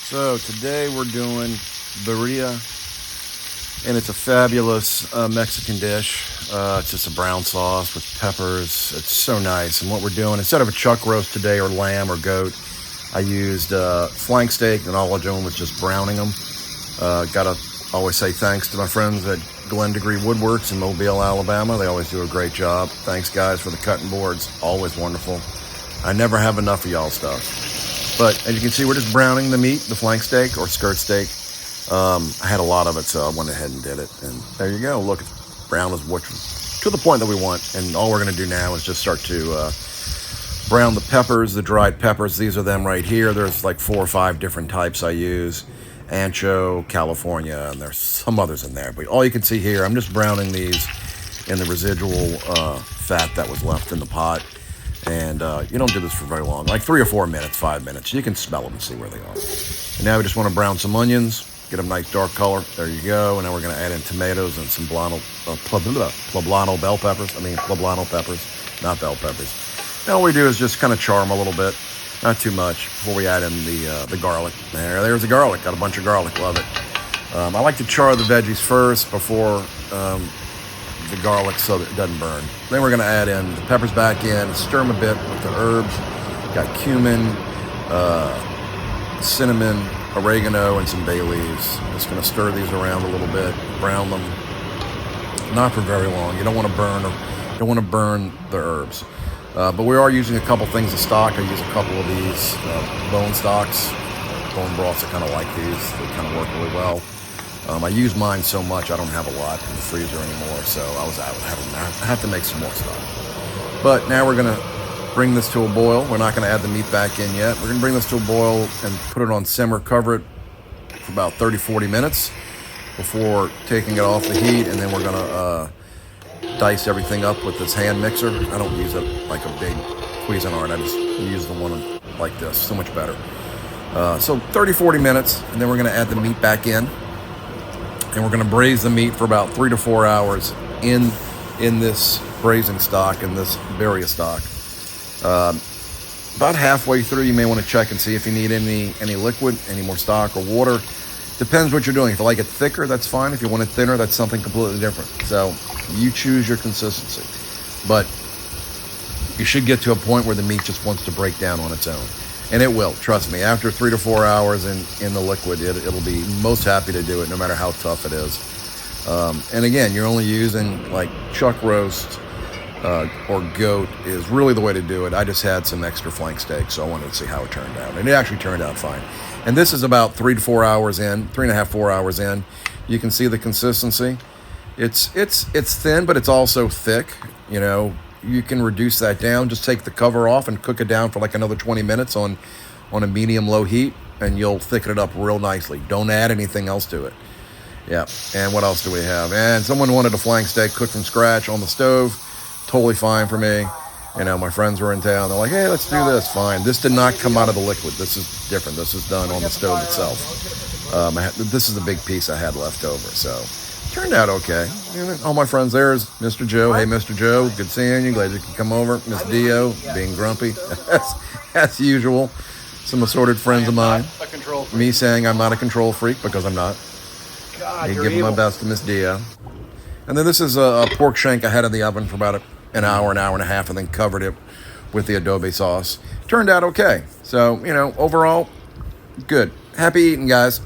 So today we're doing birria, and it's a fabulous Mexican dish. It's just a brown sauce with peppers. It's so nice. And what we're doing, instead of a chuck roast today or lamb or goat, I used flank steak, and all we're doing was just browning them. Gotta always say thanks to my friends at Glen Degree Woodworks in Mobile, Alabama. They always do a great job. Thanks, guys, for the cutting boards. Always wonderful. I never have enough of y'all stuff. But as you can see, we're just browning the meat, the flank steak or skirt steak. I had a lot of it, so I went ahead and did it. And there you go. Look, it's brown as what, to the point that we want. And all we're going to do now is just start to brown the peppers, the dried peppers. These are them right here. There's like 4 or 5 different types I use. Ancho, California, and there's some others in there. But all you can see here, I'm just browning these in the residual fat that was left in the pot. And you don't do this for very long, like 3 or 4 minutes, 5 minutes. You can smell them and see where they are. And now we just want to brown some onions, get them nice dark color. There you go. And now we're going to add in tomatoes and some poblano bell peppers. Poblano peppers, not bell peppers. Now all we do is just kind of char them a little bit, not too much, before we add in the garlic. There's the garlic. Got a bunch of garlic. Love it. I like to char the veggies first before the garlic so that it doesn't burn. Then we're going to add in the peppers back in, stir them a bit with the herbs. Got cumin, cinnamon, oregano, and some bay leaves. Just going to stir these around a little bit, brown them. Not for very long. You don't want to burn the herbs. But we are using a couple things of stock. I use a couple of these bone stocks. Bone broths are kind of like these. They kind of work really well. I use mine so much I don't have a lot in the freezer anymore, so I have to make some more stuff. But now we're going to bring this to a boil. We're not going to add the meat back in yet. We're going to bring this to a boil and put it on simmer, cover it for about 30-40 minutes before taking it off the heat, and then we're going to dice everything up with this hand mixer. I don't use it like a big Cuisinart. I just use the one like this. So much better. So 30-40 minutes, and then we're going to add the meat back in. And we're going to braise the meat for about 3 to 4 hours in this braising stock, in this Birria stock. About halfway through, you may want to check and see if you need any liquid, any more stock or water. Depends what you're doing. If you like it thicker, that's fine. If you want it thinner, that's something completely different. So you choose your consistency. But you should get to a point where the meat just wants to break down on its own. And it will, trust me. After 3 to 4 hours in the liquid, it'll be most happy to do it, no matter how tough it is. And again, you're only using like chuck roast or goat is really the way to do it. I just had some extra flank steak, so I wanted to see how it turned out. And it actually turned out fine. And this is about 3 to 4 hours in, 3.5, 4 hours in. You can see the consistency. It's thin, but it's also thick, you know. You can reduce that down. Just take the cover off and cook it down for like another 20 minutes on a medium-low heat, and you'll thicken it up real nicely. Don't add anything else to it. Yeah, and what else do we have? And someone wanted a flank steak cooked from scratch on the stove. Totally fine for me. You know, my friends were in town. They're like, hey, let's do this. Fine. This did not come out of the liquid. This is different. This is done on the stove itself. This is the big piece I had left over, so... Turned out okay. All my friends there is Mr. Joe. Hey, Mr. Joe, good seeing you. Glad you could come over. Miss Dio, being grumpy, as usual. Some assorted friends of mine. Me saying I'm not a control freak, because I'm not. Me giving my best to Miss Dio. And then this is a pork shank I had in the oven for about an hour and a half, and then covered it with the adobe sauce. Turned out okay. So, overall, good. Happy eating, guys.